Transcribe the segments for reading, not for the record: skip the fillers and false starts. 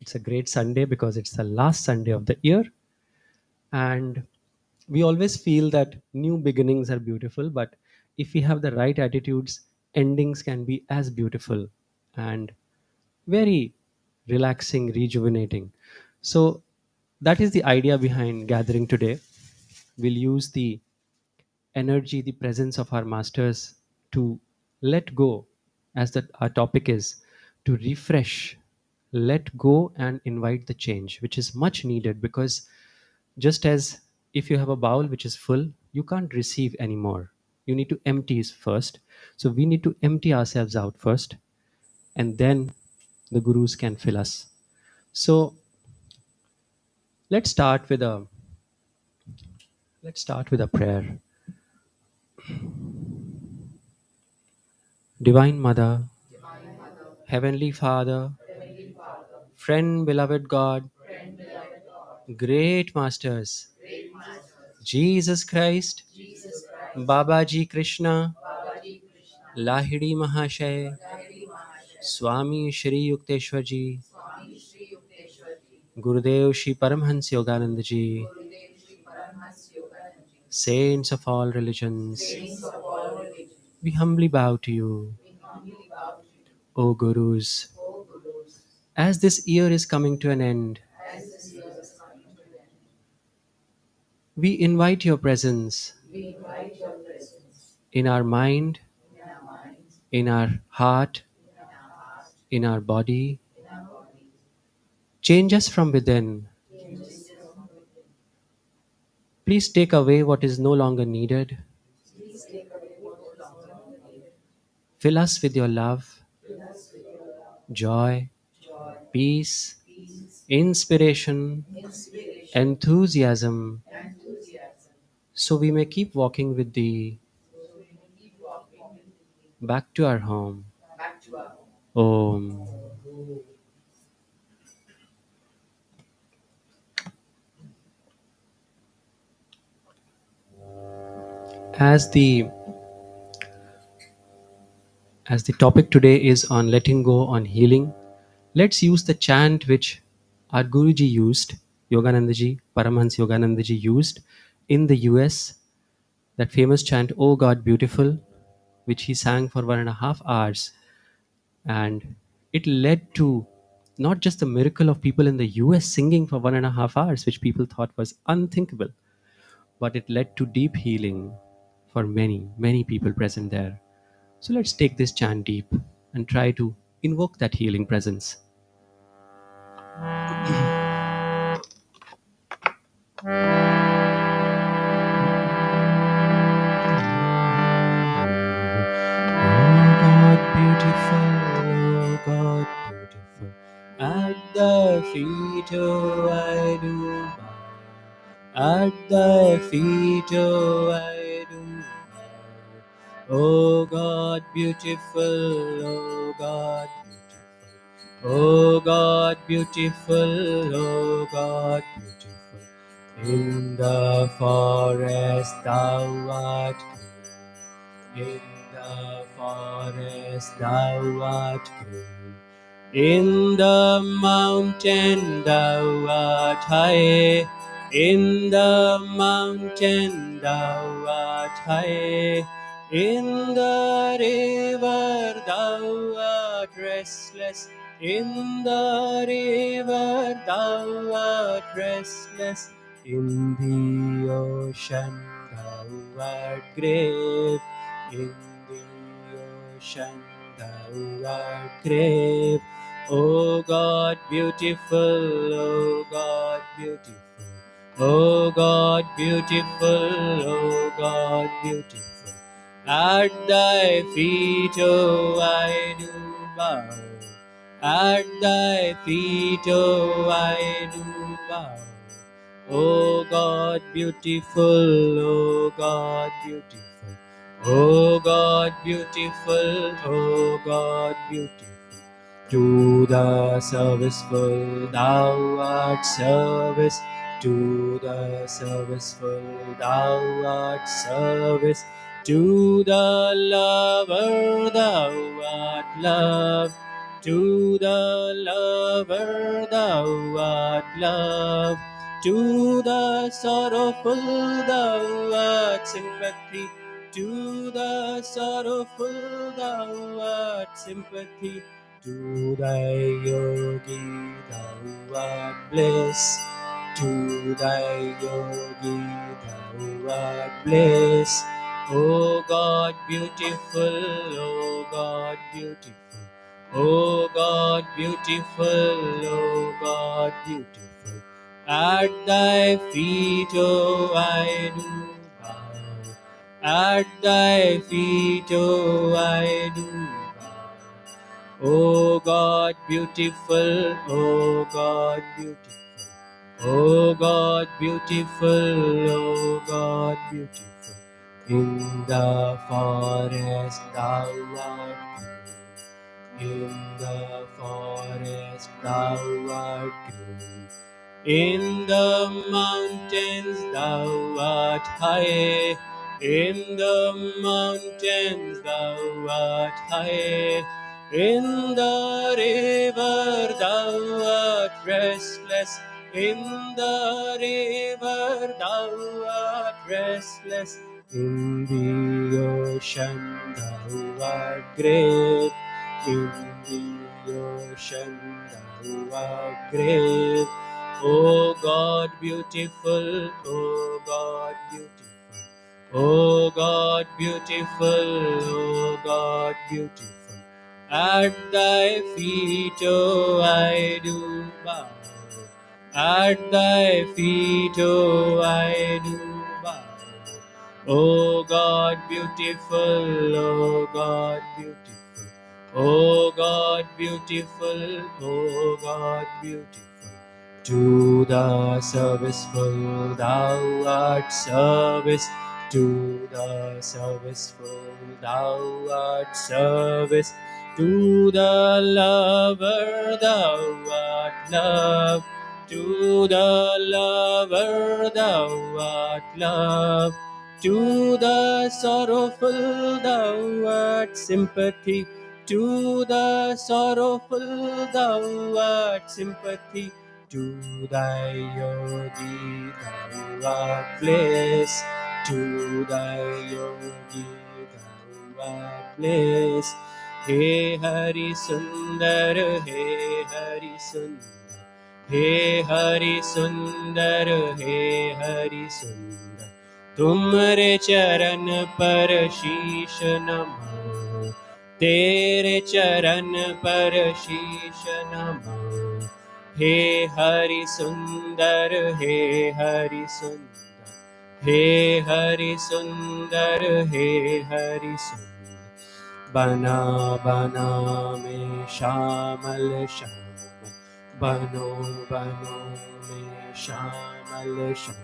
It's a great Sunday because it's the last Sunday of the year. And we always feel that new beginnings are beautiful, but if we have the right attitudes, endings can be as beautiful and very relaxing, rejuvenating. So that is the idea behind gathering today. We'll use the energy, the presence of our masters to let go, as that our topic is, to refresh, let go, and invite the change, which is much needed because just as if you have a bowl which is full, you can't receive anymore. You need to empty it first. So we need to empty ourselves out first, and then the gurus can fill us. So let's start with a prayer. Divine Mother, Heavenly Father, friend, beloved God, great masters, Jesus Christ, Babaji Krishna, Lahidi Mahashay, Swami Shri Yukteswar Ji, Gurudev Shri Paramhans Yogananda Ji, saints of all religions, we humbly bow to you, O Gurus. As this year is coming to an end, we invite your presence in our mind, in our heart, in our body. Change us from within. Please take away what is no longer needed. Fill us with your love, joy, peace, inspiration, enthusiasm, so we may keep walking with thee back to our home. Om. As the topic today is on letting go, on healing, let's use the chant which our Guruji used, Yoganandaji, Paramhans Yoganandaji used in the US, that famous chant, "Oh God Beautiful," which he sang for 1.5 hours. And it led to not just the miracle of people in the US singing for 1.5 hours, which people thought was unthinkable, but it led to deep healing for many, many people present there. So let's take this chant deep and try to invoke that healing presence. Oh God, beautiful, oh God, beautiful. At thy feet, oh, I do bow. At thy feet, oh, I do bow. Oh God, beautiful, oh God, beautiful. Oh God, beautiful, oh God, beautiful. In the forest thou art great. In the forest thou art great. In the mountain thou art high. In the mountain thou art high. In the river thou art restless. In the river thou art restless. In the ocean thou art great. In the ocean thou art great. O God beautiful, O God beautiful. O God beautiful, O God beautiful. At thy feet, O I do bow. At thy feet, O I do bow. O God beautiful, O God beautiful. O God beautiful, O God beautiful. To the serviceful thou art service. To the serviceful thou art service. To the lover thou art love. To the lover thou art love, to the sorrowful thou art sympathy, to the sorrowful thou art sympathy, to thy yogi thou art bliss, to thy yogi thou art bliss. O God beautiful, O God beautiful, O God beautiful, O God beautiful, at thy feet, O I do bow, at thy feet, O I do bow. O God beautiful, O God beautiful, O God beautiful, O God beautiful, in the forest thou art good. In the forest thou art great, in the mountains thou art high, in the mountains thou art high, in the river thou art restless, in the river thou art restless, in the ocean thou art great, in the ocean thou art great. O God beautiful, O God beautiful, O God beautiful, O God beautiful, at thy feet, O I do bow, at thy feet, O I do bow. O God beautiful, O God beautiful, O God beautiful, O God beautiful, to the serviceful thou art service, to the serviceful thou art service, to the lover thou art love, to the lover thou art love, to the sorrowful thou art sympathy, to the sorrowful thou art sympathy, to thy yogi thou art bliss, to thy yogi thou art bliss. He Hari Sundar, He Hari Sundar, He Hari Sundar, He Hari Sundar, तुम्हारे चरण पर शीश नमाओ, तेरे चरण पर शीश नमाओ। हे हरि सुंदर, हे हरि सुंदर, हे हरि सुंदर, हे हरि सुंदर, बना बना में श्यामल श्याम, बनो बनो में श्यामल श्याम,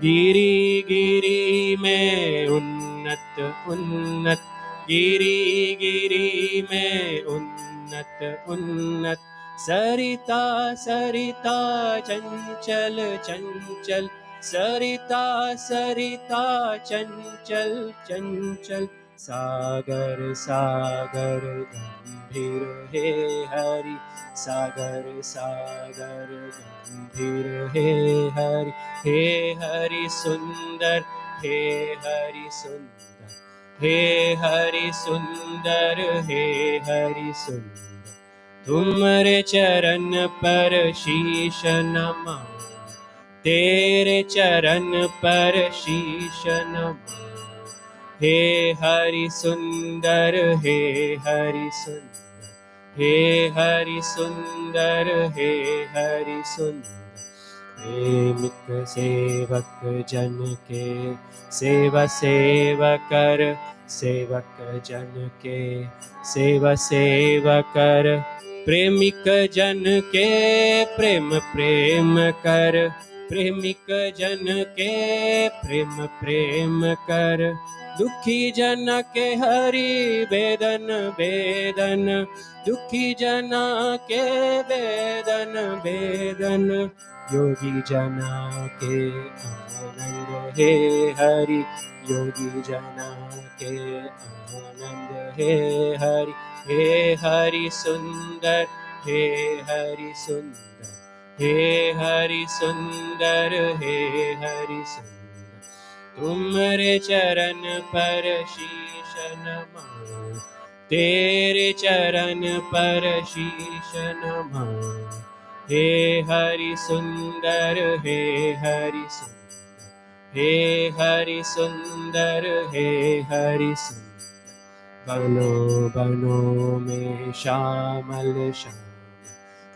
गिरी गिरी में उन्नत उन्नत, गिरी गिरी में उन्नत उन्नत, सरिता सरिता चंचल चंचल, सरिता सरिता चंचल चंचल, सागर सागर गंभीर हे हरि, सागर सागर गंभीर हे हरि, हे हरि सुंदर, हे हरि सुंदर, हे हरि सुंदर, हे हरि सुंदर, तुम्हारे चरण पर शीश नमाओ, तेरे चरण पर शीश नमाओ। हे हरि सुंदर, हे हरि सुंदर, हे हरि सुंदर, हे हरि सुंदर, प्रेमिक सेवक जन के सेवा सेवा कर, सेवक जन के सेवा सेवा कर, प्रेमिक जन के प्रेम प्रेम कर, प्रेमिक जन के प्रेम प्रेम कर, दुखी जन के हरि वेदन वेदन, दुखी जन के वेदन वेदन, योगी जना के आनंद हे हरि, योगी जना के आनंद हे हरि, हे हरि सुंदर, हे हरि सुंदर, हे हरि सुंदर, हे हरि सुंदर। तुम्हारे चरण पर शीश नमाऊं, तेरे चरण पर शीश नमाऊं। हे हरि सुंदर, हे हरि सुंदर, हे हरि सुंदर, हे हरि सुंदर। बनो बनो में श्यामल श्याम,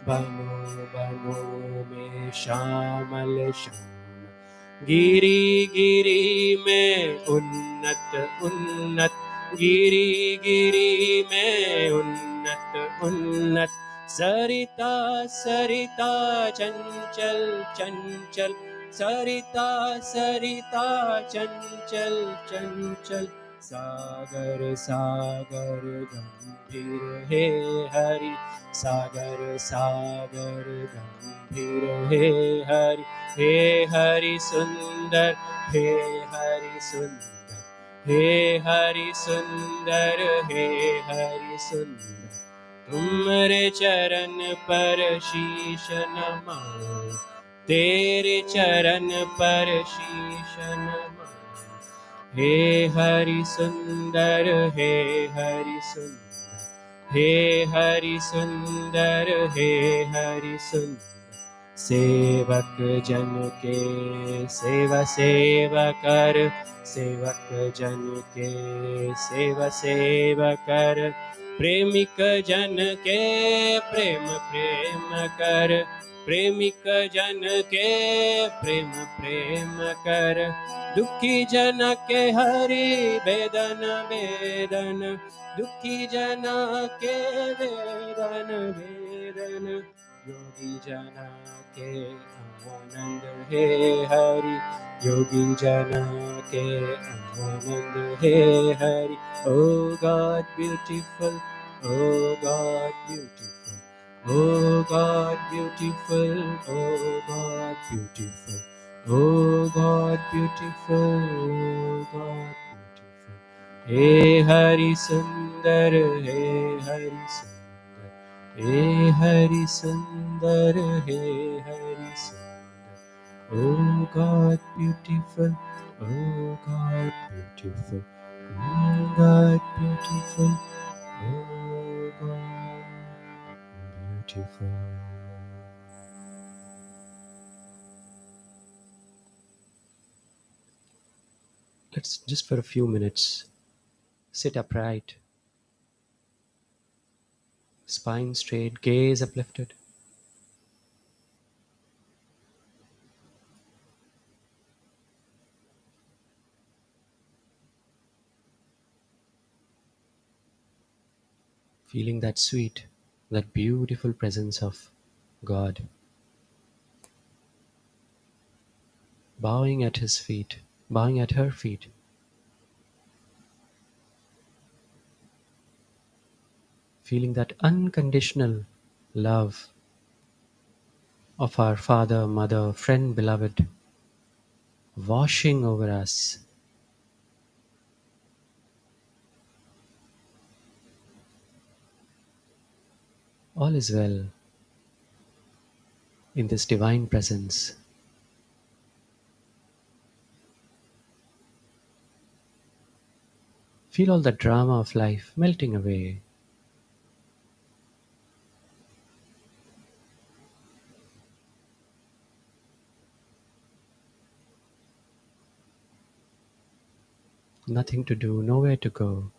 बनो बनो में श्यामल श्याम। गिरी गिरी में उन्नत उन्नत, गिरी गिरी में उन्नत उन्नत। सरिता सरिता चंचल चंचल, सरिता सरिता चंचल चंचल। सागर सागर गंभीर हे हरि, सागर सागर गंभीर हे हरि। हे हरि सुंदर, हे हरि सुंदर, हे हरि सुंदर, हे हरि सुंदर। तुम्हारे चरण पर शीश नमाऊं, तेरे चरण पर शीश नमाऊं। हे हरि सुंदर, हे हरि सुंदर, हे हरि सुंदर, हे हरि सुंदर। सेवक जन के सेवा सेवा कर, सेवक जन के सेवा सेवा कर। प्रेमिक जन के प्रेम प्रेम कर, प्रेमिक जन के प्रेम प्रेम कर। दुखी जन के हरि वेदन वेदन, दुखी जन के वेदन वेदन। योगी जना के आनंद हे हरि, योगी जना के आनंद हे Hari. Oh God beautiful, oh God beautiful, oh God beautiful, oh God beautiful, oh God beautiful, oh God beautiful. He Hari Sundar, He Hari Sundar, He Hari Sundar, He Hari Sundar. Oh God beautiful, oh God beautiful, oh God beautiful, oh God beautiful. Let's just for a few minutes sit upright, spine straight, gaze uplifted. Feeling that sweet, that beautiful presence of God. Bowing at His feet, bowing at her feet. Feeling that unconditional love of our Father, Mother, Friend, Beloved washing over us. All is well in this divine presence. Feel all the drama of life melting away. Nothing to do, nowhere to go.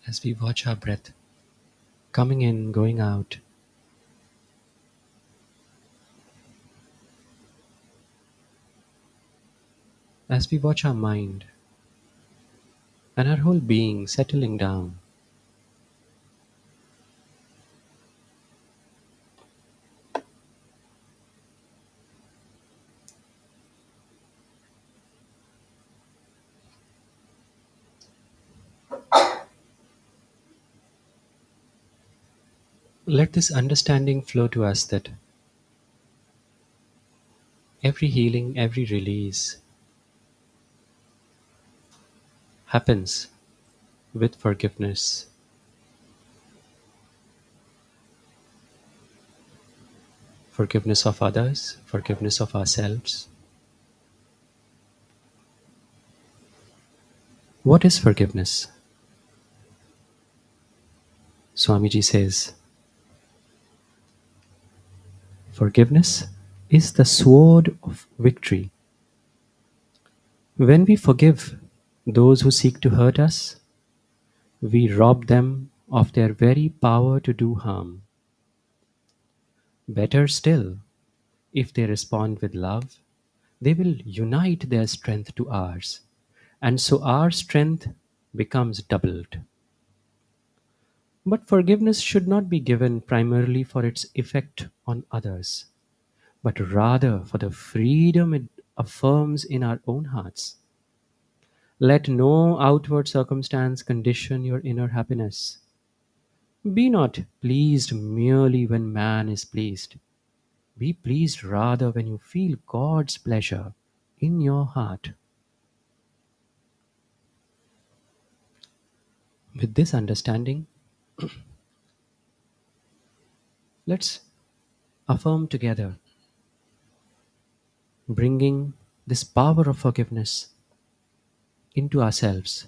as we watch our breath coming in, going out, as we watch our mind and our whole being settling down. Let this understanding flow to us that every healing, every release happens with forgiveness. Forgiveness of others, forgiveness of ourselves. What is forgiveness? Swamiji says, forgiveness is the sword of victory. When we forgive those who seek to hurt us, we rob them of their very power to do harm. Better still, if they respond with love, they will unite their strength to ours, and so our strength becomes doubled. But forgiveness should not be given primarily for its effect on others, but rather for the freedom it affirms in our own hearts. Let no outward circumstance condition your inner happiness. Be not pleased merely when man is pleased. Be pleased rather when you feel God's pleasure in your heart. With this understanding, let's affirm together, bringing this power of forgiveness into ourselves.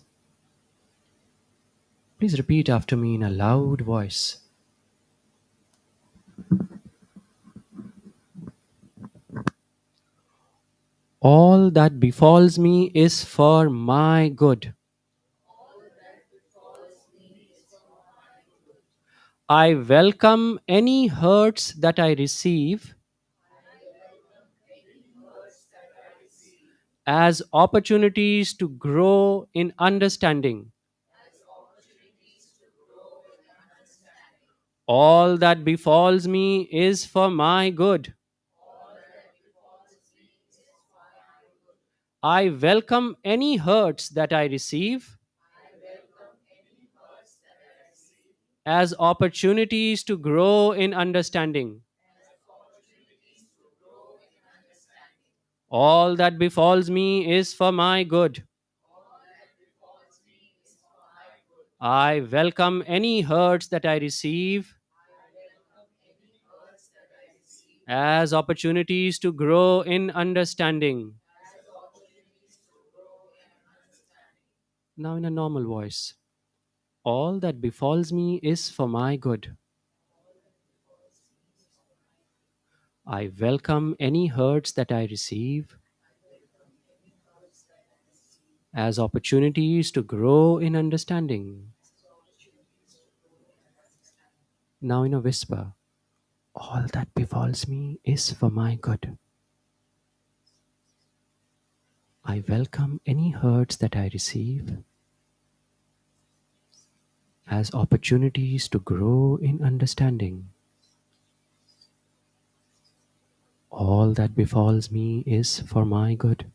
Please repeat after me in a loud voice. All that befalls me is for my good. I welcome any hurts that I receive as opportunities to grow in understanding. All that befalls me is for my good. I welcome any hurts that I receive as opportunities to grow in understanding. All that befalls me is for my good. I welcome any hurts that I receive as opportunities to grow in understanding. Now, in a normal voice, all that befalls me is for my good. I welcome any hurts that I receive as opportunities to grow in understanding. Now, in a whisper, all that befalls me is for my good. I welcome any hurts that I receive as opportunities to grow in understanding. All that befalls me is for my good.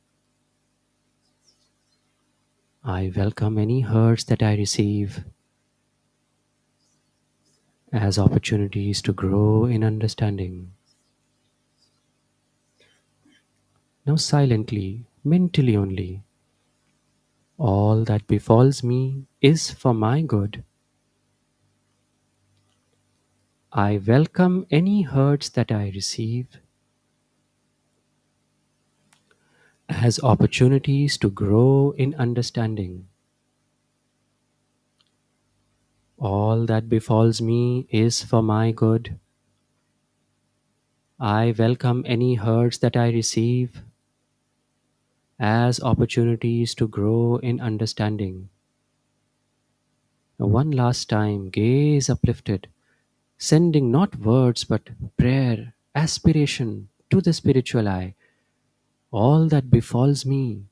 I welcome any hurts that I receive as opportunities to grow in understanding. Now, silently, mentally only, all that befalls me is for my good. I welcome any hurts that I receive as opportunities to grow in understanding. All that befalls me is for my good. I welcome any hurts that I receive as opportunities to grow in understanding. One last time, gaze uplifted, sending not words but prayer, aspiration to the spiritual eye. All that befalls me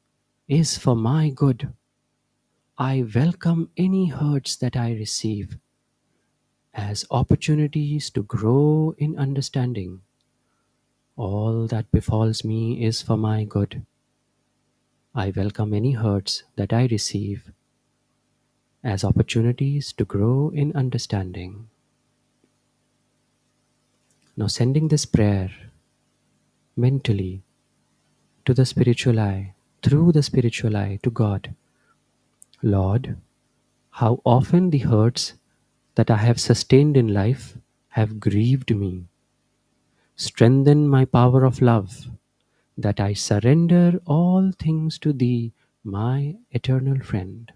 is for my good. I welcome any hurts that I receive as opportunities to grow in understanding. All that befalls me is for my good. I welcome any hurts that I receive as opportunities to grow in understanding. Now, sending this prayer mentally to the spiritual eye, through the spiritual eye to God. Lord, how often the hurts that I have sustained in life have grieved me. Strengthen my power of love, that I surrender all things to Thee, my eternal friend.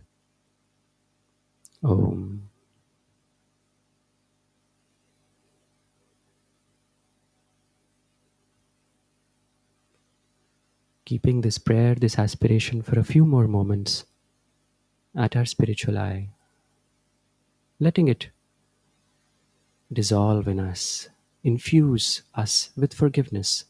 Om. Keeping this prayer, this aspiration for a few more moments at our spiritual eye, letting it dissolve in us, infuse us with forgiveness.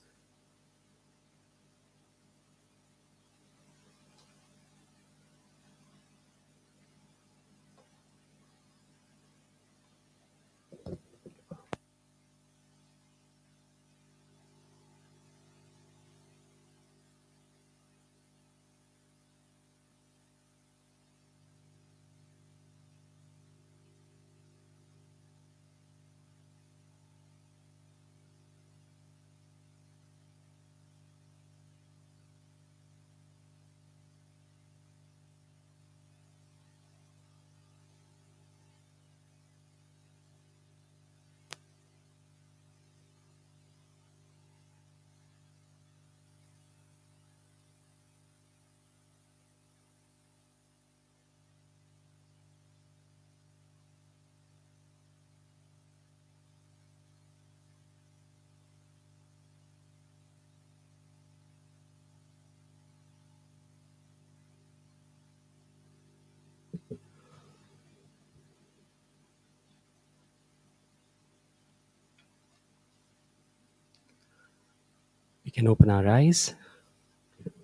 We can open our eyes.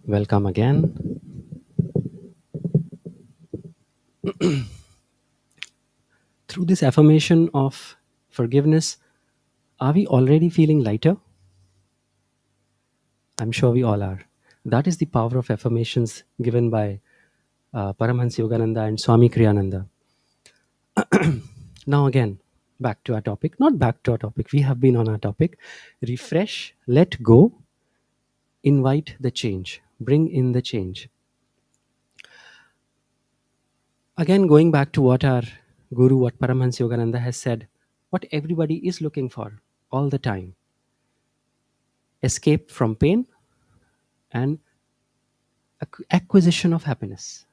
Welcome again. Through this affirmation of forgiveness, are we already feeling lighter? I'm sure we all are. That is the power of affirmations given by Paramahansa Yogananda and Swami Kriyananda. Now, again, back to our topic. Not back to our topic, we have been on our topic. Refresh, let go, invite the change, bring in the change. Again, going back to what our Guru, what Paramahansa Yogananda has said, what everybody is looking for all the time: escape from pain and acquisition of happiness.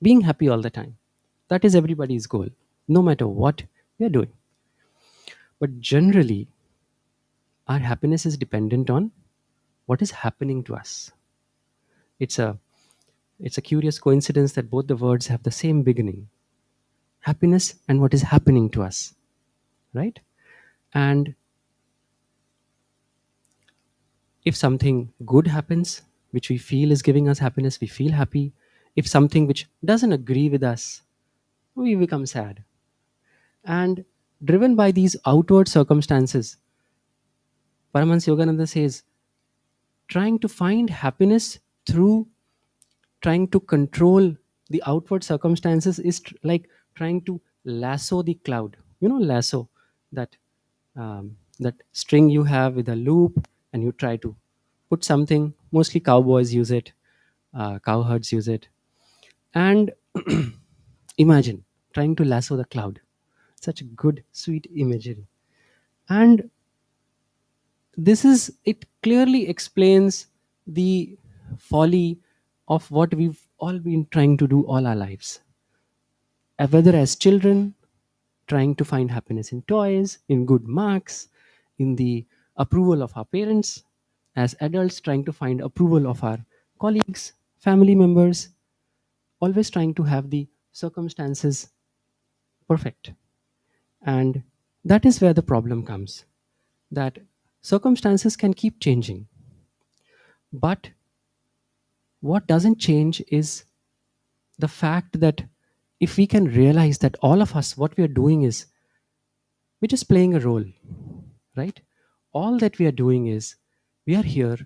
Being happy all the time. That is everybody's goal, no matter what we are doing. But generally, our happiness is dependent on what is happening to us. It's a it's a curious coincidence that both the words have the same beginning. Happiness and what is happening to us, right? And if something good happens, which we feel is giving us happiness, we feel happy. If something which doesn't agree with us, we become sad. And driven by these outward circumstances, Paramahansa Yogananda says, trying to find happiness through trying to control the outward circumstances is like trying to lasso the cloud. You know, lasso, that that string you have with a loop, and you try to put something. Mostly cowboys use it, cowherds use it, and imagine trying to lasso the cloud. Such a good, sweet imagery. And this is it clearly explains the folly of what we've all been trying to do all our lives. Whether as children, trying to find happiness in toys, in good marks, in the approval of our parents; as adults, trying to find approval of our colleagues, family members, always trying to have the circumstances perfect. And that is where the problem comes, that circumstances can keep changing. But what doesn't change is the fact that if we can realize that all of us, what we are doing is we're just playing a role, right? All that we are doing is we are here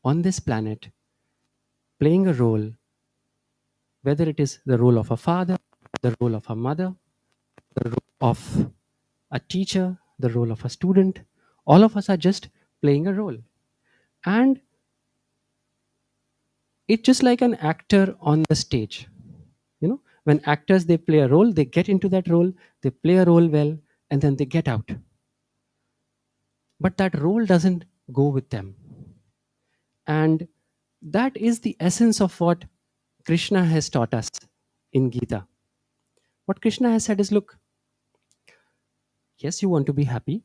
on this planet playing a role, whether it is the role of a father, the role of a mother, the role of a teacher, the role of a student. All of us are just playing a role. And it's just like an actor on the stage. When actors, they play a role, they get into that role, they play a role well, and then they get out. But that role doesn't go with them. And that is the essence of what Krishna has taught us in Gita. What Krishna has said is, look, yes, you want to be happy,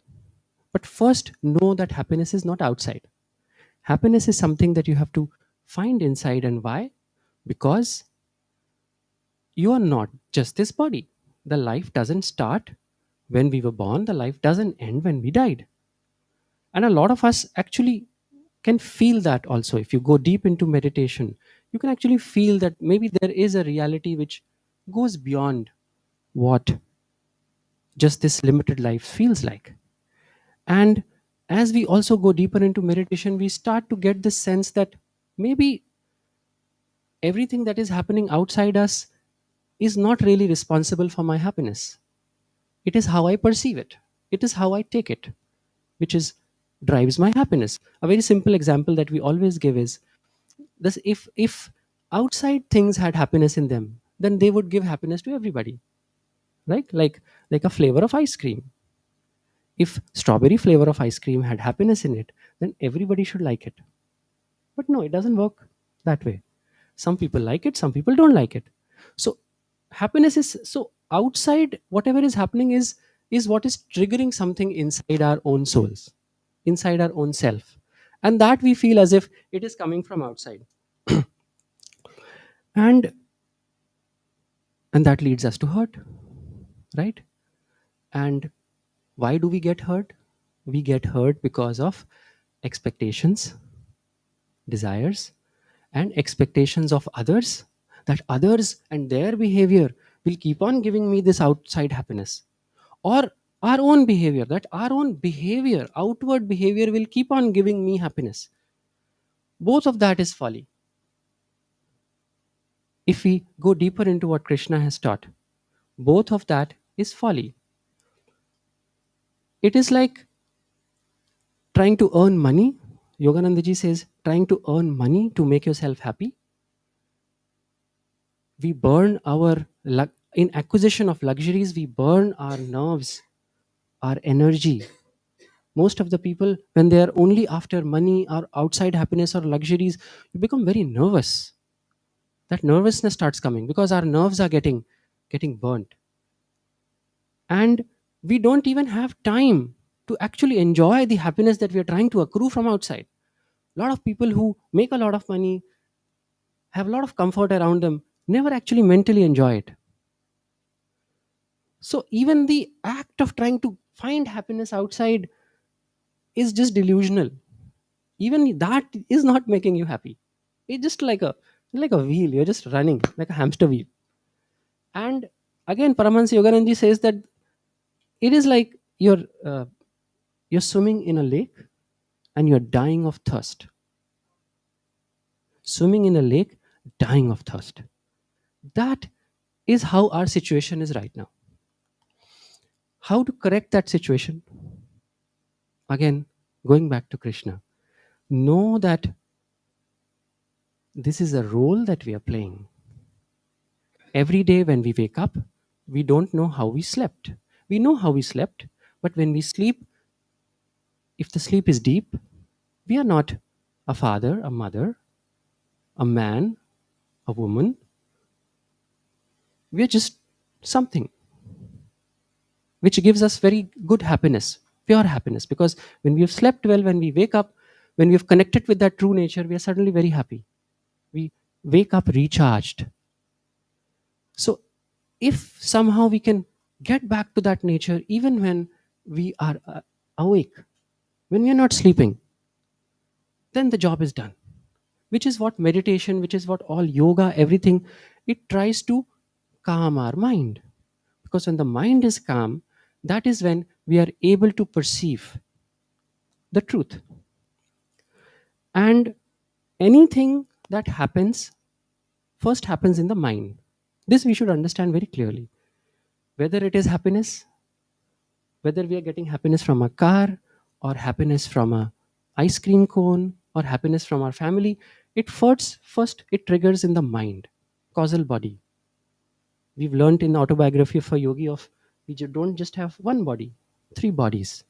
but first know that happiness is not outside. Happiness is something that you have to find inside. And why? Because you are not just this body. The life doesn't start when we were born, the life doesn't end when we died. And a lot of us actually can feel that also. If you go deep into meditation, you can actually feel that maybe there is a reality which goes beyond what just this limited life feels like. And as we also go deeper into meditation, we start to get this sense that maybe everything that is happening outside us is not really responsible for my happiness. It is how I perceive it, it is how I take it, which is drives my happiness. A very simple example that we always give is this: if outside things had happiness in them, then they would give happiness to everybody, right? Like a flavor of ice cream. If strawberry flavor of ice cream had happiness in it, then everybody should like it. But no, it doesn't work that way. Some people like it, some people don't like it. So happiness is, so outside whatever is happening is what is triggering something inside our own souls, inside our own self. And that we feel as if it is coming from outside. and and that leads us to hurt, right? And why do we get hurt? We get hurt because of expectations, desires, and expectations of others, that others and their behavior will keep on giving me this outside happiness, or our own behavior, that our own behavior, outward behavior, will keep on giving me happiness. Both of that is folly. If we go deeper into what Krishna has taught, both of that is folly. It is like trying to earn money. Yoganandaji says, trying to earn money to make yourself happy. We burn our in acquisition of luxuries, we burn our nerves, our energy. Most of the people, when they are only after money or outside happiness or luxuries, you become very nervous. That nervousness starts coming because our nerves are getting burnt. And we don't even have time to actually enjoy the happiness that we are trying to accrue from outside. A lot of people who make a lot of money, have a lot of comfort around them, never actually mentally enjoy it. So even the act of trying to find happiness outside is just delusional. Even that is not making you happy. It's just like a wheel. You're just running like a hamster wheel. And again, Paramahansa Yogananji says that it is like you're swimming in a lake and you're dying of thirst. Swimming in a lake, dying of thirst. That is how our situation is right now. How to correct that situation? Again, going back to Krishna, know that this is a role that we are playing. Every day when we wake up, we don't know how we slept. We know how we slept, but when we sleep, if the sleep is deep, we are not a father, a mother, a man, a woman. We are just something which gives us very good happiness, pure happiness. Because when we have slept well, when we wake up, when we have connected with that true nature, we are suddenly very happy. We wake up recharged. So if somehow we can Get back to that nature even when we are awake, when we are not sleeping. Then the job is done. Which is what meditation, which is what all yoga, everything, it tries to calm our mind. Because when the mind is calm, that is when we are able to perceive the truth. And anything that happens first happens in the mind. This we should understand very clearly. Whether it is happiness, whether we are getting happiness from a car, or happiness from a ice cream cone, or happiness from our family, it first it triggers in the mind, causal body. We've learned in the autobiography of a yogi of don't just have one body, three bodies: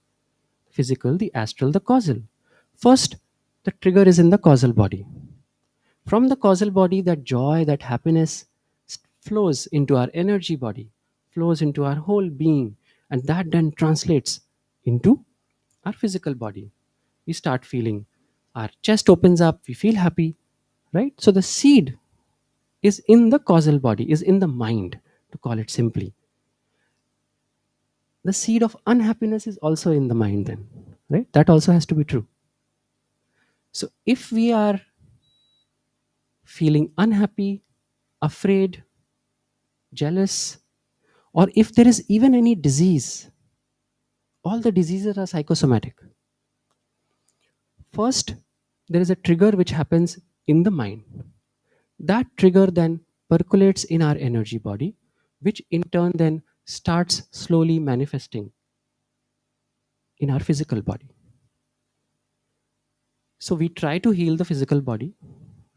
physical, the astral, the causal. First, the trigger is in the causal body. From the causal body, that joy, that happiness flows into our energy body, flows into our whole being, and that then translates into our physical body. We start feeling our chest opens up, we feel happy, right? So the seed is in the causal body, is in the mind, to call it simply. The seed of unhappiness is also in the mind, then, right? That also has to be true. So if we are feeling unhappy, afraid, jealous, or if there is even any disease, all the diseases are psychosomatic. First, there is a trigger which happens in the mind. That trigger then percolates in our energy body, which in turn then starts slowly manifesting in our physical body. So we try to heal the physical body,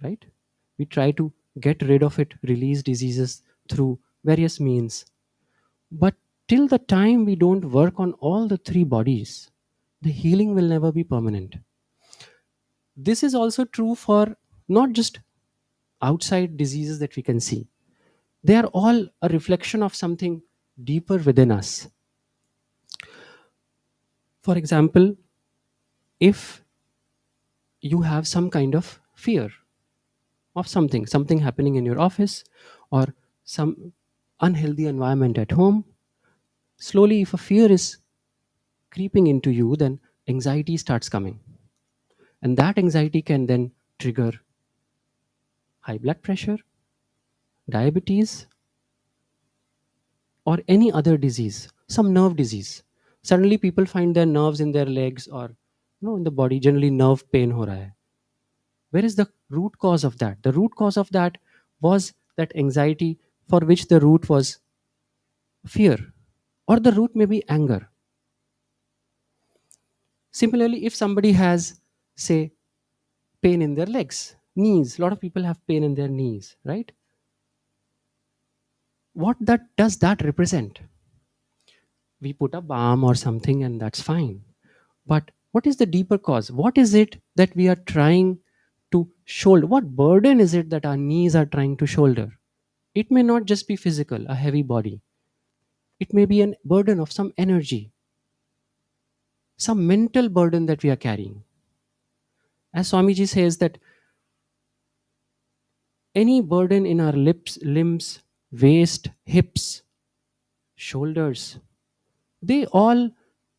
right? We try to get rid of it, release diseases through various means. But till the time we don't work on all the three bodies, the healing will never be permanent. This is also true for not just outside diseases that we can see. They are all a reflection of something deeper within us. For example, if you have some kind of fear of something happening in your office, or some unhealthy environment at home, slowly, if a fear is creeping into you, then anxiety starts coming. And that anxiety can then trigger high blood pressure, diabetes, or any other disease, some nerve disease. Suddenly people find their nerves in their legs, or in the body, generally nerve pain ho raha hai. Where is the root cause of that? The root cause of that was that anxiety, for which the root was fear, or the root may be anger. Similarly, if somebody has, say, pain in their legs, knees, a lot of people have pain in their knees, right? What that does that represent? We put a balm or something and that's fine. But what is the deeper cause? What is it that we are trying to shoulder? What burden is it that our knees are trying to shoulder? It may not just be physical, a heavy body. It may be a burden of some energy, some mental burden that we are carrying. As Swamiji says, that any burden in our limbs, waist, hips, shoulders, they all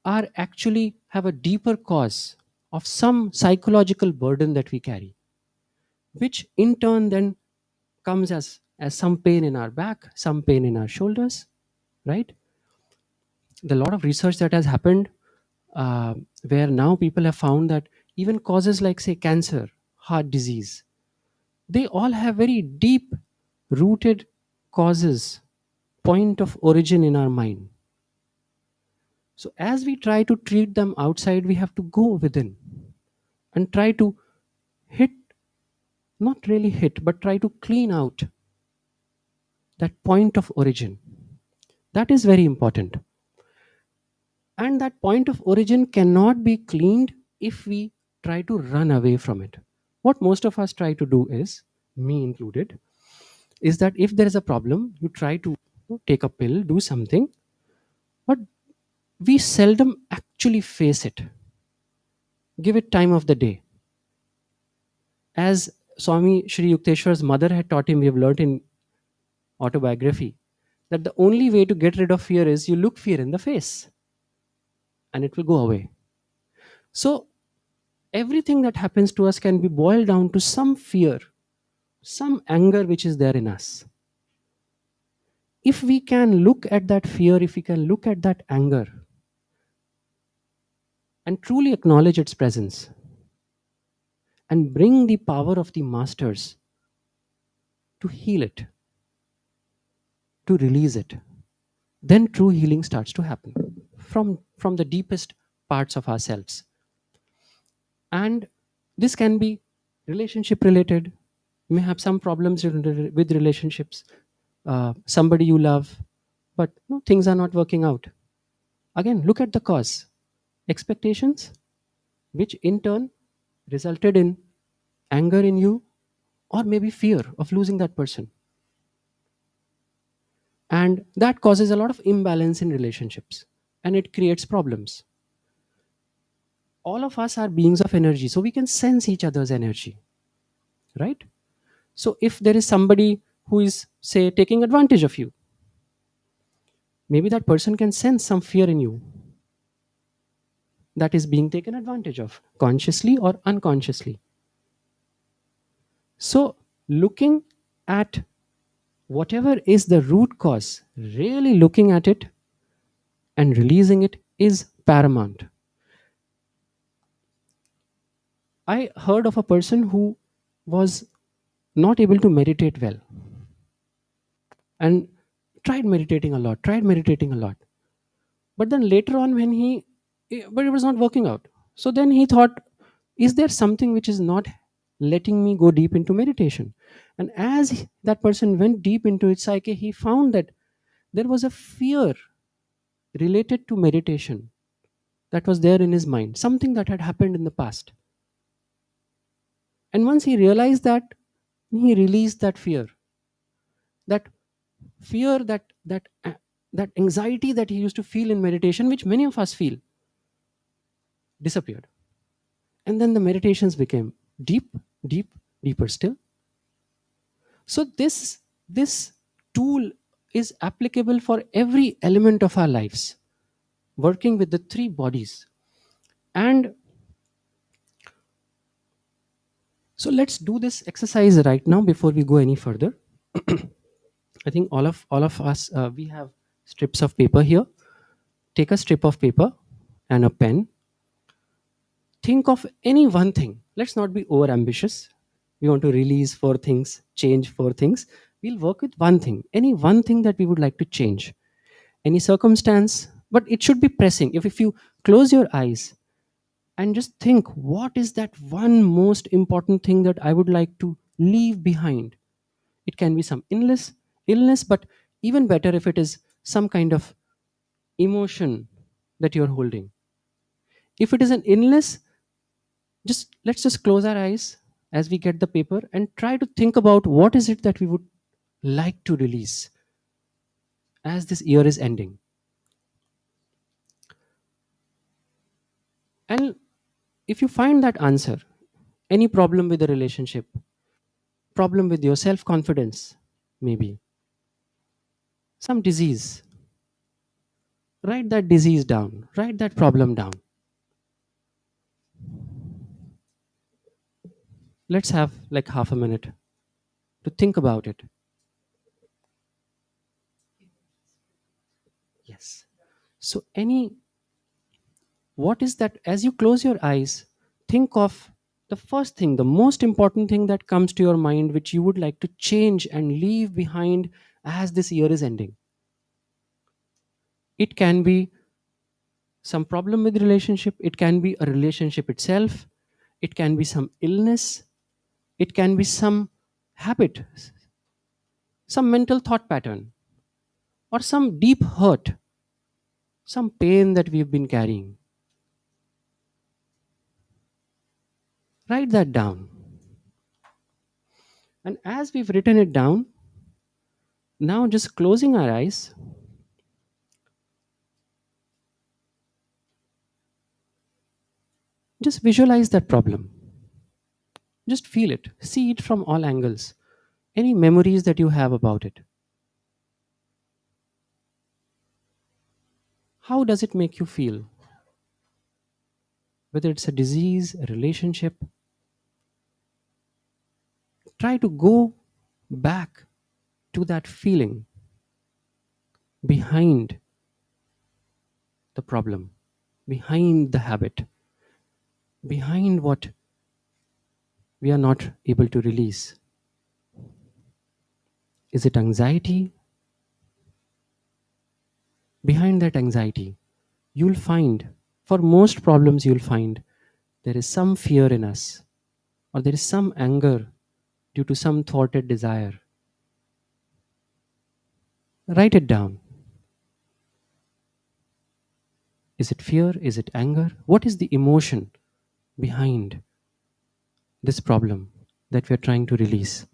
are actually have a deeper cause of some psychological burden that we carry, which in turn then comes as some pain in our back, some pain in our shoulders, right? The lot of research that has happened, uh, where now people have found that even causes like, say, cancer, heart disease, they all have very deep rooted causes, point of origin in our mind. So as we try to treat them outside, we have to go within and try to hit, not really hit, but try to clean out that point of origin. That is very important. And that point of origin cannot be cleaned if we try to run away from it. What most of us try to do is, me included, is that if there is a problem, you try to take a pill, do something, but we seldom actually face it. Give it time of the day. As Swami Shri Yukteswar's mother had taught him, we have learnt in autobiography, that the only way to get rid of fear is you look fear in the face and it will go away. So everything that happens to us can be boiled down to some fear, some anger which is there in us. If we can look at that fear, if we can look at that anger and truly acknowledge its presence and bring the power of the masters to heal it, to release it, then true healing starts to happen from the deepest parts of ourselves. And this can be relationship related. You may have some problems with relationships, somebody you love, but no, things are not working out. Again, look at the cause. Expectations, which in turn resulted in anger in you, or maybe fear of losing that person. And that causes a lot of imbalance in relationships and it creates problems. All of us are beings of energy, so we can sense each other's energy, right? So if there is somebody who is, say, taking advantage of you, maybe that person can sense some fear in you that is being taken advantage of, consciously or unconsciously. So, looking at whatever is the root cause, really looking at it and releasing it is paramount. I heard of a person who was not able to meditate well and tried meditating a lot. But then later on, but it was not working out. So then he thought, is there something which is not letting me go deep into meditation? And as that person went deep into its psyche, he found that there was a fear related to meditation that was there in his mind, something that had happened in the past. And once he realized that, he released that fear, that that anxiety that he used to feel in meditation, which many of us feel, disappeared. And then the meditations became deep, deep, deeper still. So this tool is applicable for every element of our lives, working with the three bodies. And so let's do this exercise right now before we go any further. I think all of us, we have strips of paper here. Take a strip of paper and a pen. Think of any one thing. Let's not be over ambitious. We want to release four things, change four things. We'll work with one thing, any one thing that we would like to change, any circumstance, but it should be pressing. If you close your eyes and just think, what is that one most important thing that I would like to leave behind? It can be some illness, but even better if it is some kind of emotion that you're holding. If it is an illness, just let's just close our eyes as we get the paper and try to think about what is it that we would like to release as this year is ending. And if you find that answer, any problem with the relationship, problem with your self confidence, maybe some disease, write that disease down, write that problem down. Let's have like half a minute to think about it. Yes. So, what is that? As you close your eyes, think of the first thing, the most important thing that comes to your mind, which you would like to change and leave behind as this year is ending. It can be some problem with relationship, it can be a relationship itself, it can be some illness, it can be some habit, some mental thought pattern, or some deep hurt, some pain that we've been carrying. Write that down. And as we've written it down, now just closing our eyes, just visualize that problem. Just feel it, see it from all angles. Any memories that you have about it. How does it make you feel? Whether it's a disease, a relationship, try to go back to that feeling behind the problem, behind the habit, behind what we are not able to release. Is it anxiety? Behind that anxiety, you'll find, for most problems, you'll find there is some fear in us, or there is some anger due to some thwarted desire. Write it down. Is it fear? Is it anger? What is the emotion behind this problem that we are trying to release?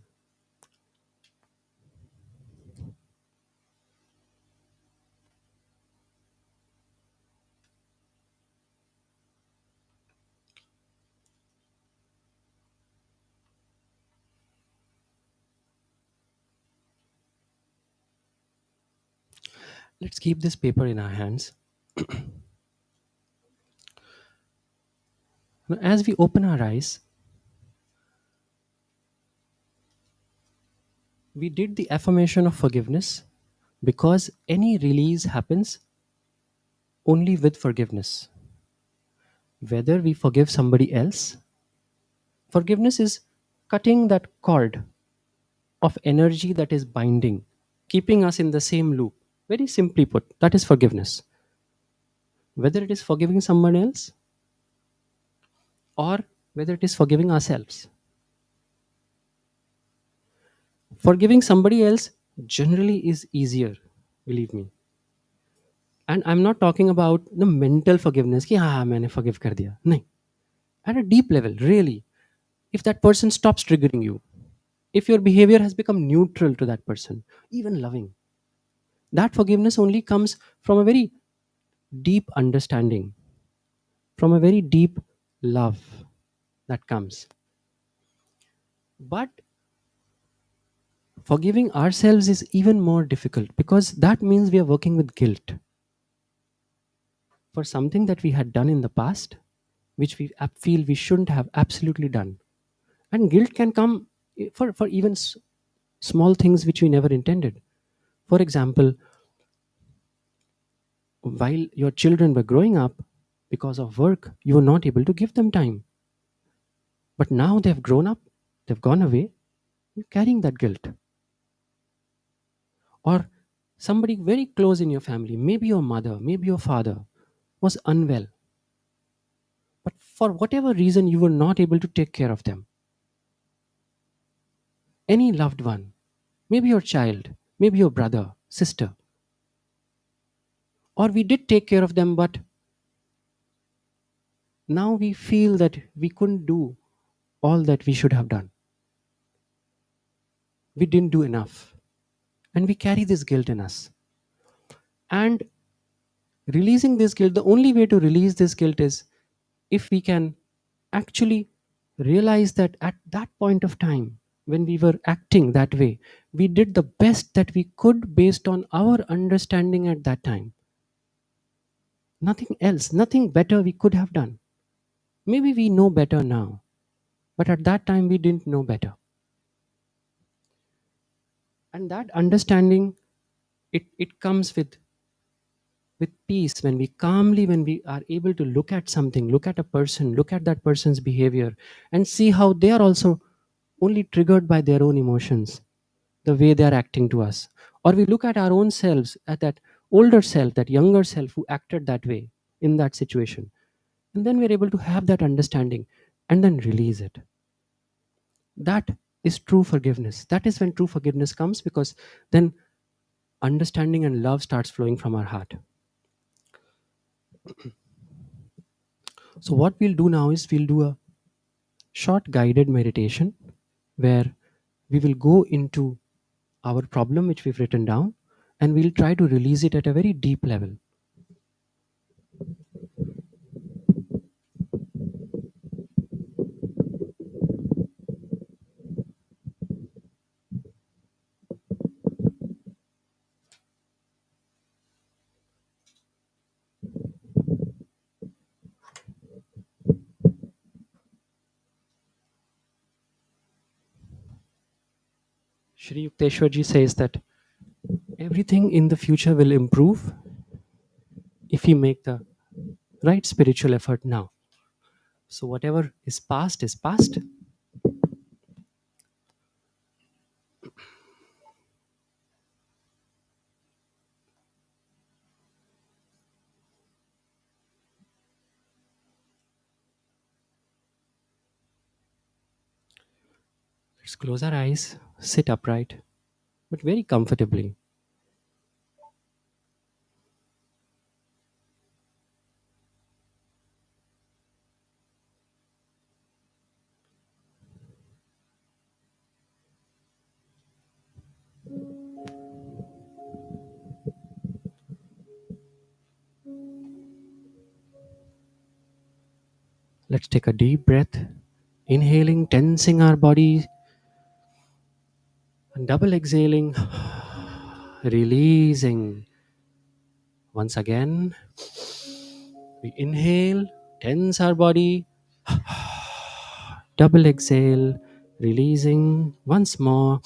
Let's keep this paper in our hands. Now, as we open our eyes, we did the affirmation of forgiveness because any release happens only with forgiveness. Whether we forgive somebody else, forgiveness is cutting that cord of energy that is binding, keeping us in the same loop. Very simply put, that is forgiveness. Whether it is forgiving someone else or whether it is forgiving ourselves. Forgiving somebody else generally is easier, believe me. And I'm not talking about the mental forgiveness कि हाँ मैंने forgive कर दिया नहीं. At a deep level, really, if that person stops triggering you, if your behavior has become neutral to that person, even loving, that forgiveness only comes from a very deep understanding, from a very deep love that comes. But forgiving ourselves is even more difficult because that means we are working with guilt for something that we had done in the past, which we feel we shouldn't have absolutely done. And guilt can come for even small things which we never intended. For example, while your children were growing up, because of work, you were not able to give them time. But now they've grown up, they've gone away, you're carrying that guilt. Or somebody very close in your family, maybe your mother, maybe your father, was unwell. But for whatever reason, you were not able to take care of them. Any loved one, maybe your child, maybe your brother, sister, or we did take care of them, but now we feel that we couldn't do all that we should have done. We didn't do enough. And we carry this guilt in us. And releasing this guilt, the only way to release this guilt is if we can actually realize that at that point of time, when we were acting that way, we did the best that we could based on our understanding at that time. Nothing else, nothing better we could have done. Maybe we know better now, but at that time we didn't know better. And that understanding, it comes with peace when we calmly, when we are able to look at something, look at a person, look at that person's behavior, and see how they are also only triggered by their own emotions, the way they are acting to us. Or we look at our own selves, at that older self, that younger self who acted that way in that situation, and then we're able to have that understanding and then release it. That is true forgiveness. That is when true forgiveness comes, because then understanding and love starts flowing from our heart. So what we'll do now is we'll do a short guided meditation where we will go into our problem which we've written down, and we'll try to release it at a very deep level. Shri Yukteswarji says that everything in the future will improve if we make the right spiritual effort now. So whatever is past is past. Let's close our eyes, sit upright, but very comfortably. Let's take a deep breath, inhaling, tensing our body, and double exhaling, releasing. Once again, we inhale, tense our body, double exhale, releasing. Once more.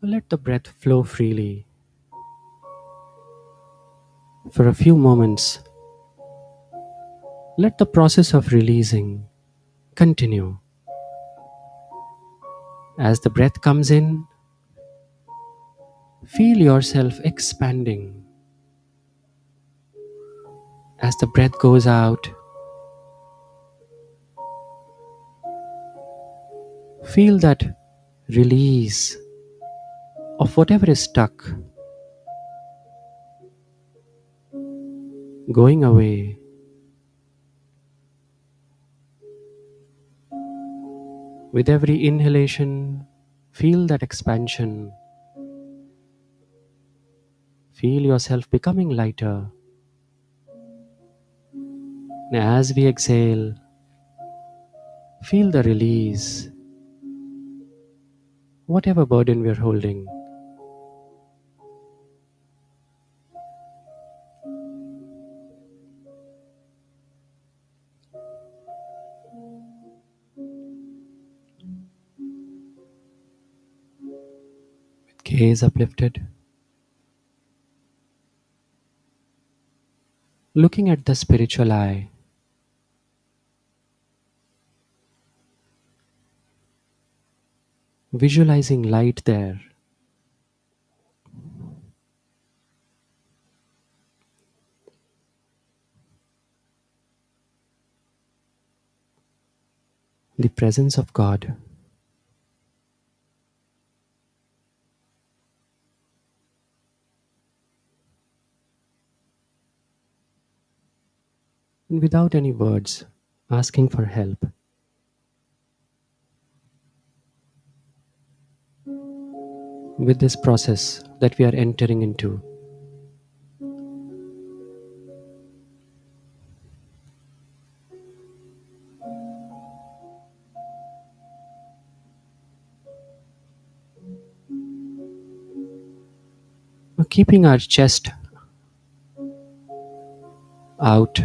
Let the breath flow freely. For a few moments, let the process of releasing continue. As the breath comes in, feel yourself expanding. As the breath goes out, feel that release of whatever is stuck, going away. With every inhalation, feel that expansion. Feel yourself becoming lighter. And as we exhale, feel the release. Whatever burden we are holding, gaze uplifted, looking at the spiritual eye, visualizing light there, the presence of God. And without any words, asking for help. With this process that we are entering into, keeping our chest out,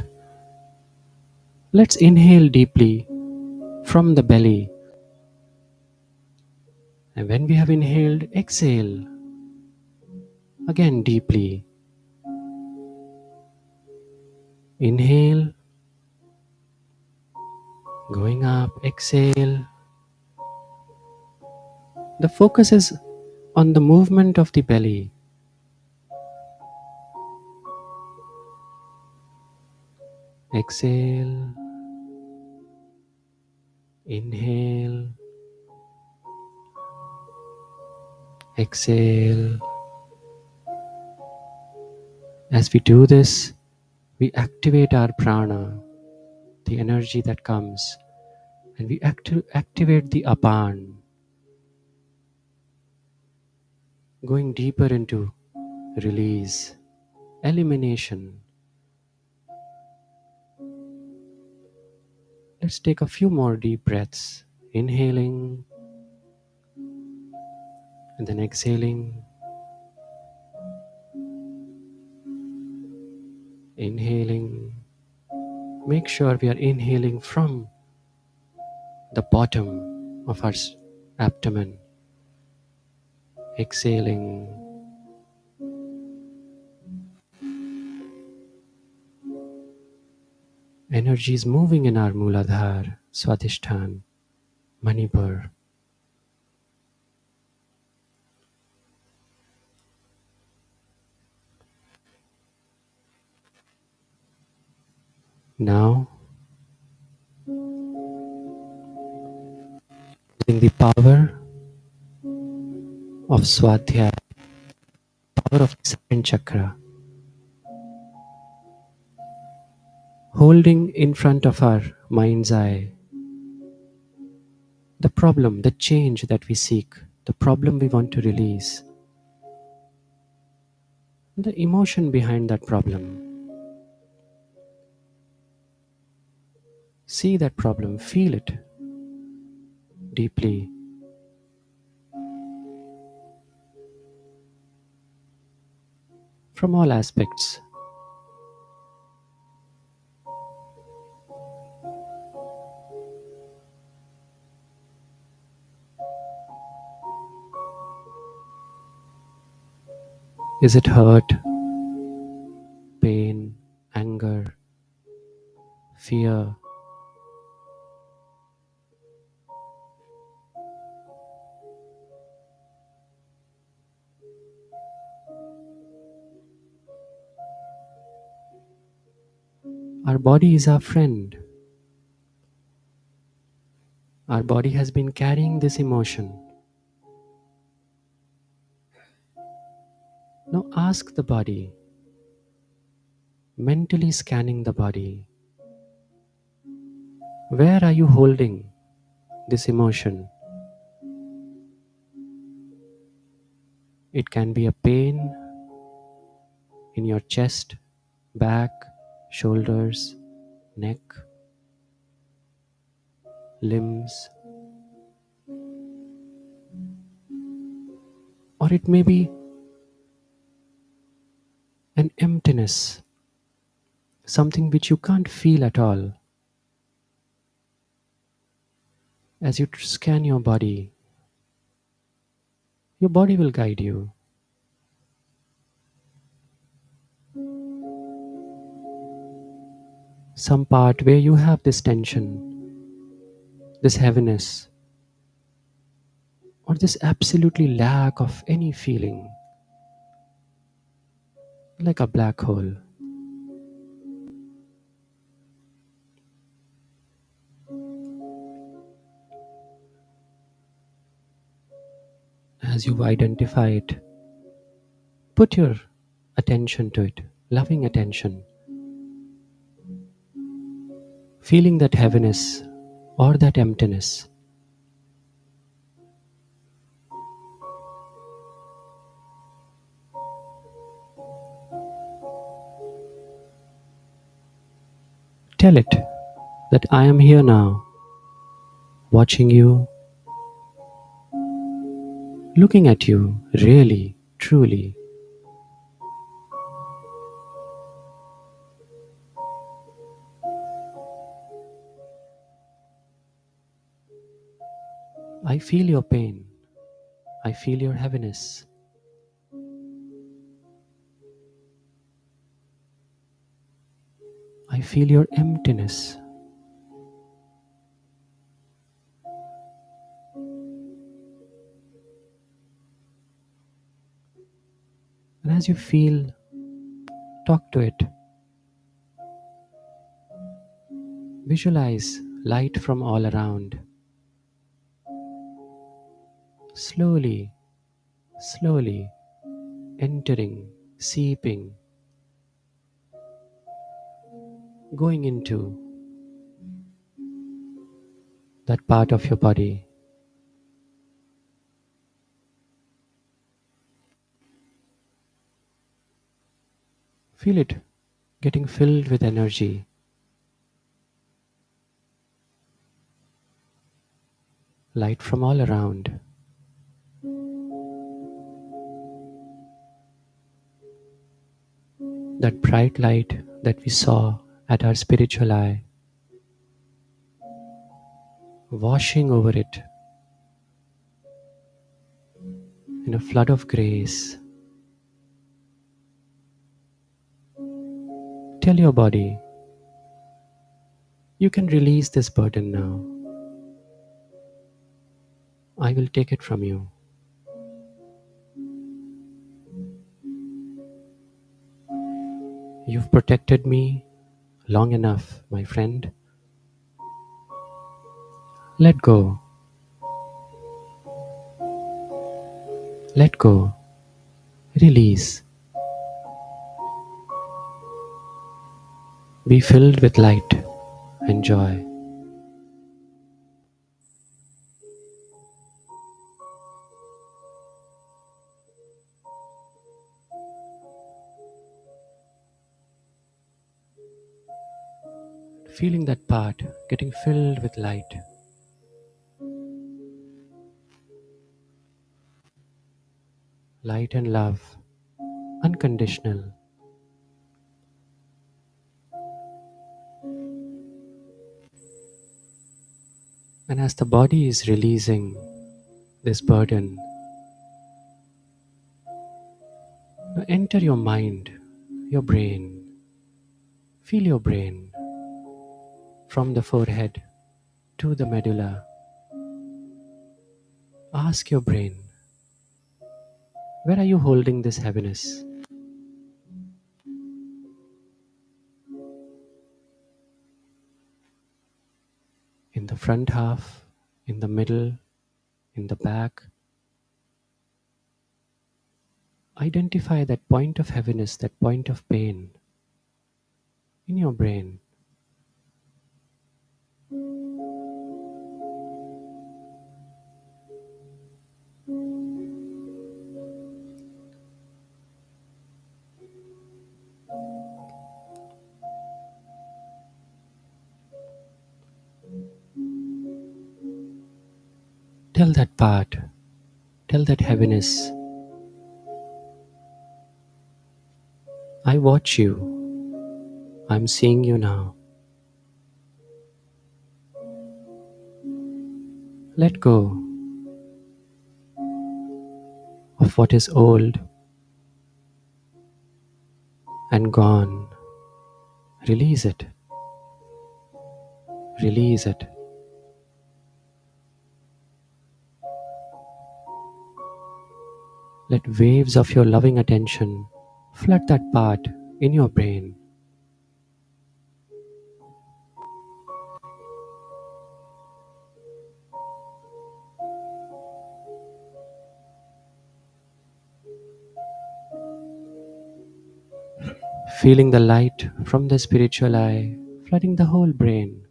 let's inhale deeply from the belly. And when we have inhaled, exhale again deeply. Inhale, going up, exhale. The focus is on the movement of the belly. Exhale, inhale, exhale. As we do this, we activate our prana, the energy that comes, and we activate the apan, going deeper into release, elimination. Let's take a few more deep breaths, inhaling and then exhaling, inhaling Make sure we are inhaling from the bottom of our abdomen, exhaling. Energy is moving in our Muladhar, Swadhisthana, Manipur. Now, using the power of Swadhyaya, power of the second chakra, holding in front of our mind's eye the problem, the change that we seek, the problem we want to release, the emotion behind that problem. See that problem, feel it deeply. From all aspects. Is it hurt, pain, anger, fear? Our body is our friend. Our body has been carrying this emotion. Now ask the body, mentally scanning the body, where are you holding this emotion? It can be a pain in your chest, back, shoulders, neck, limbs, or it may be an emptiness, something which you can't feel at all. As you scan your body will guide you. Some part where you have this tension, this heaviness, or this absolutely lack of any feeling, like a black hole. As you identify it, put your attention to it, loving attention, feeling that heaviness or that emptiness. Tell it that I am here now, watching you, looking at you, really, truly. I feel your pain. I feel your heaviness. I feel your emptiness. And as you feel, talk to it. Visualize light from all around. Slowly, slowly entering, seeping, going into that part of your body. Feel it getting filled with energy. Light from all around. That bright light that we saw at our spiritual eye, washing over it in a flood of grace. Tell your body, you can release this burden now. I will take it from you. You've protected me long enough, my friend. Let go. Let go. Release. Be filled with light and joy. Feeling that part getting filled with light. Light and love. Unconditional. And as the body is releasing this burden, enter your mind, your brain. Feel your brain from the forehead to the medulla. Ask your brain, where are you holding this heaviness? In the front half, in the middle, in the back. Identify that point of heaviness, that point of pain in your brain. Tell that part, tell that heaviness, I watch you, I'm seeing you now. Let go of what is old and gone. Release it. Release it. Let waves of your loving attention flood that part in your brain. Feeling the light from the spiritual eye flooding the whole brain.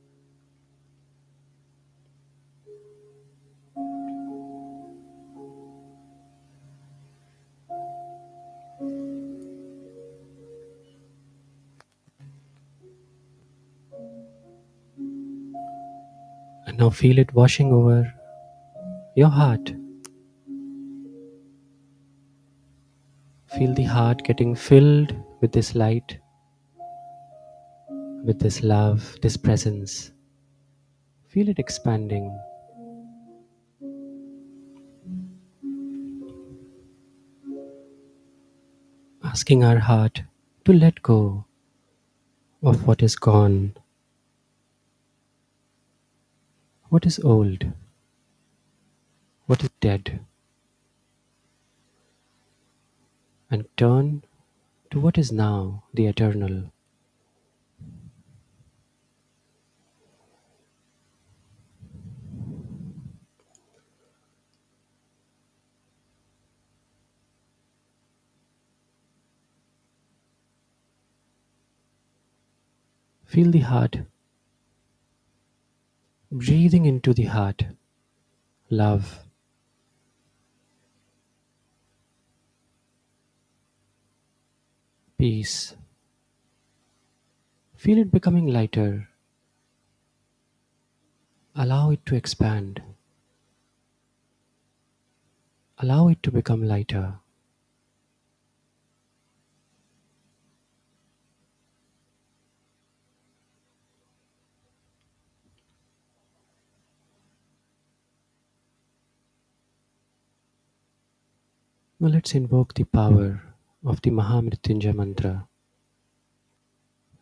And now feel it washing over your heart. Feel the heart getting filled with this light, with this love, this presence. Feel it expanding. Asking our heart to let go of what is gone, what is old, what is dead, and turn to what is now, the eternal. Feel the heart breathing into the heart. Love, peace. Feel it becoming lighter. Allow it to expand. Allow it to become lighter. Now let's invoke the power of the Mahamrityunjay mantra,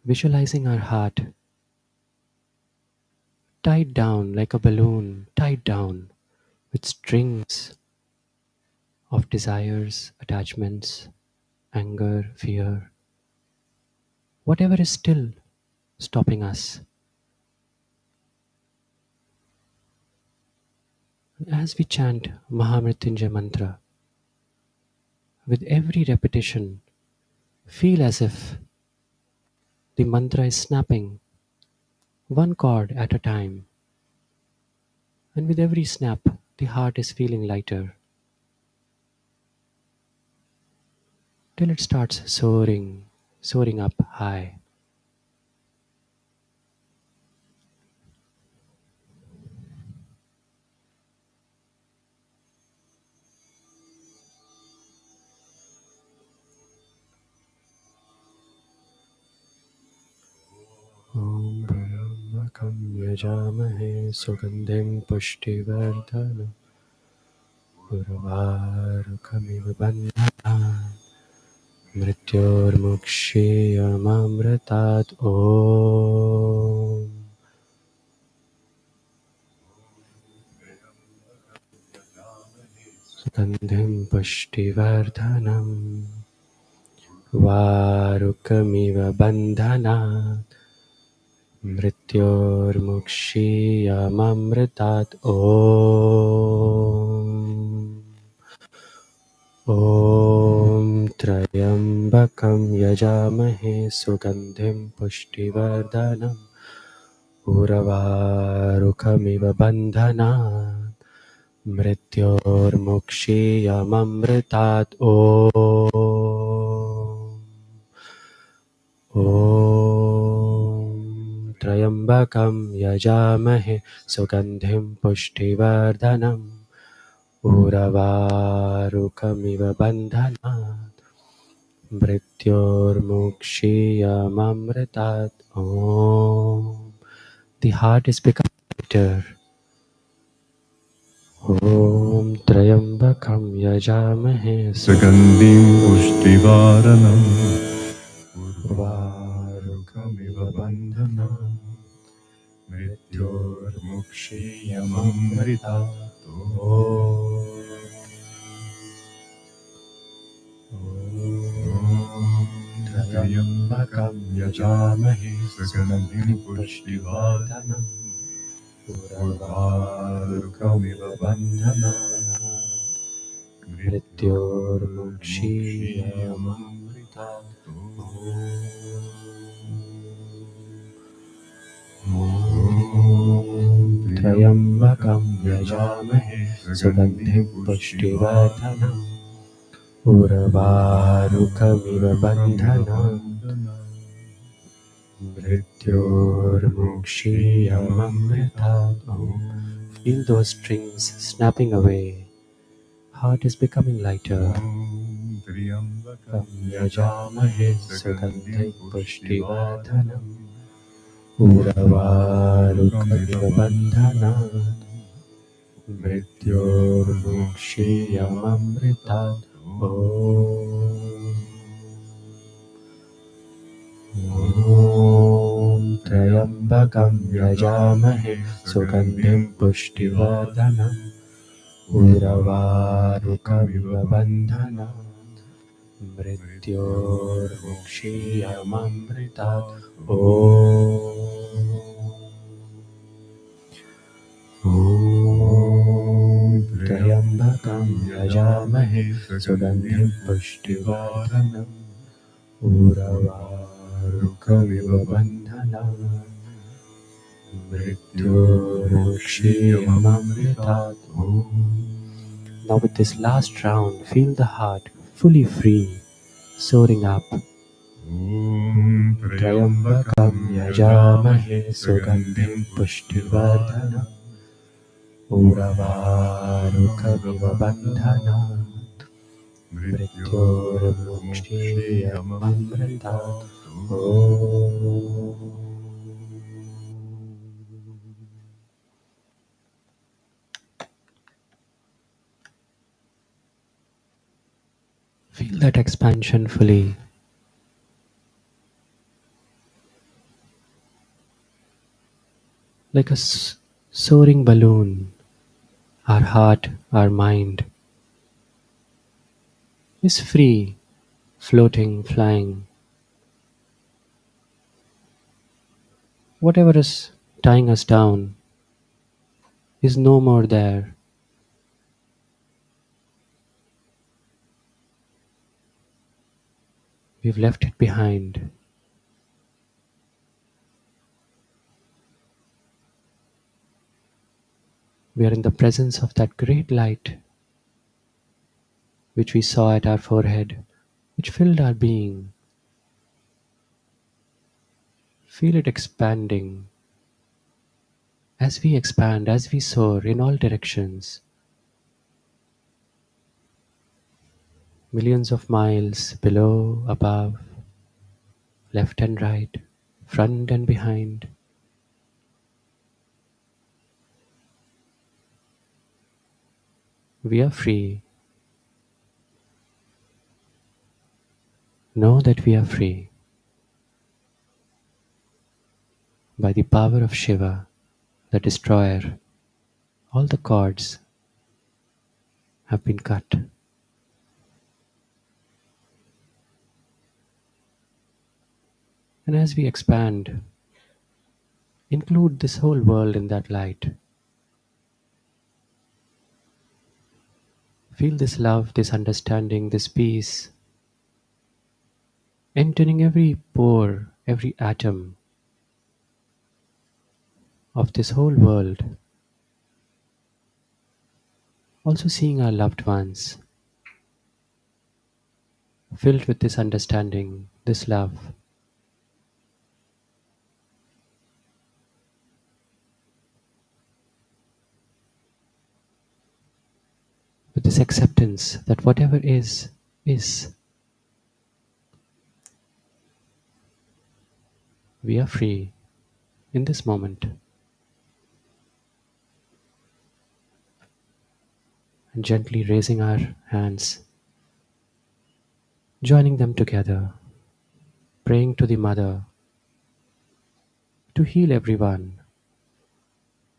visualizing our heart tied down like a balloon, tied down with strings of desires, attachments, anger, fear, whatever is still stopping us. As we chant Mahamrityunjay mantra, with every repetition, feel as if the mantra is snapping one chord at a time, and with every snap, the heart is feeling lighter till it starts soaring, soaring up high. ॐ ब्रह्मकं यजामहे सुगन्धिं पुष्टिवर्धनम् उर्वारुकमिव बन्धनान् मृत्योर्मुक्षीयमामृतात् ॐ सुगन्धिं पुष्टिवर्धनम् वारुकमिव बन्धनात् मृत्योर्मुक्षीयमामृतात् ॐ त्र्यम्बकं यजामहे सुगन्धिं पुष्टिवर्धनम् उर्वारुकमिव बन्धनात् मृत्योर्मुक्षीयमामृतात् ॐ त्र्यम्बकं यजामहे सुगन्धिं पुष्टिवर्धनम् उर्वारुकमिव बन्धनात् मृत्योर्मुक्षीयमामृतात् ॐ. The heart is becoming lighter. ॐ त्र्यम्बकं यजामहे सुगन्धिं पुष्टिवारणम् उर्वारुकमिव उर्वारुकमिव बन्धनान् मृत्योर्मुक्षीयमामृतात् त्र्यम्बकं यजामहे सुगन्धिं पुष्टिवर्धनम् उर्वारुकमिव बन्धनान् मृत्योर्मुक्षीयमामृतात् त्र्यम्बकं यजामहे सुगन्धिं पुष्टिवर्धनम् उर्वारुकमिव बन्धनात् मृत्योर्मुक्षीयमामृतात् Feel those strings snapping away. Heart is becoming lighter. त्र्यम्बकं यजामहे सुगन्धिं पुष्टिवर्धनम् उर्वारुकमिव बन्धनात् मृत्योर्मुक्षीयमामृतात् ॐ त्र्यम्बकं यजामहे सुगन्धिं पुष्टिवर्धनम् उर्वारुकमिव बन्धनात् मृत्योर्मुक्षीयमामृतात् ॐ त्र्यम्बकं यजामहे सुगन्धिं पुष्टिवर्धनम् उर्वारुकमिव बन्धनात् मृत्योर्मुक्षीयमामृतात् Now with this last round, feel the heart fully free, soaring up. त्र्यम्बकं यजामहे सुगन्धिं पुष्टिवर्धनम् उर्वारुकमिव बन्धनात् मृत्योर्मुक्षीयमामृतात् ॐ. Feel that expansion fully, like a soaring balloon. Our heart, our mind is free, floating, flying. Whatever is tying us down is no more there. We've left it behind. We are in the presence of that great light which we saw at our forehead, which filled our being. Feel it expanding. As we expand, as we soar in all directions, millions of miles below, above, left and right, front and behind, we are free. Know that we are free by the power of Shiva, the destroyer. All the cords have been cut. And as we expand, include this whole world in that light. Feel this love, this understanding, this peace entering every pore, every atom of this whole world. Also seeing our loved ones filled with this understanding, this love, with this acceptance that whatever is, is. We are free in this moment. And gently raising our hands, joining them together, praying to the Mother to heal everyone.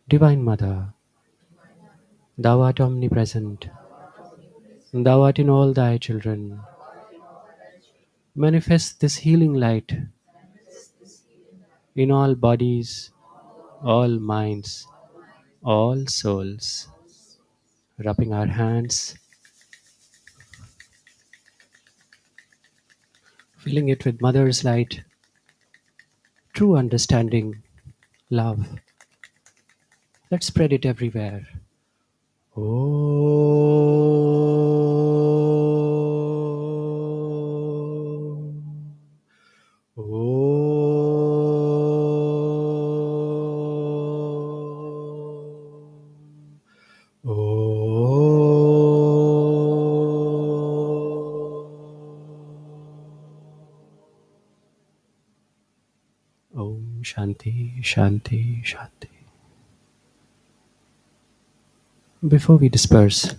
Divine Mother, Thou art omnipresent, Thou art in all Thy children. Manifest this healing light in all bodies, all minds, all souls. Rubbing our hands, filling it with Mother's light, true understanding, love. Let's spread it everywhere. Om. Om. Om Shanti, Shanti, Shanti. Before we disperse,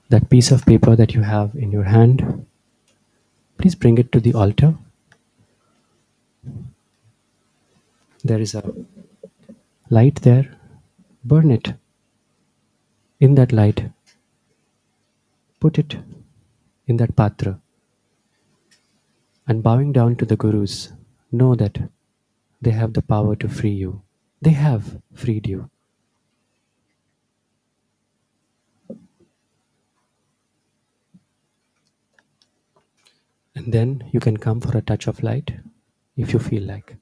that piece of paper that you have in your hand, please bring it to the altar. There is a light there. Burn it. In that light, put it in that patra. And bowing down to the Gurus, know that they have the power to free you. They have freed you. And then you can come for a touch of light if you feel like.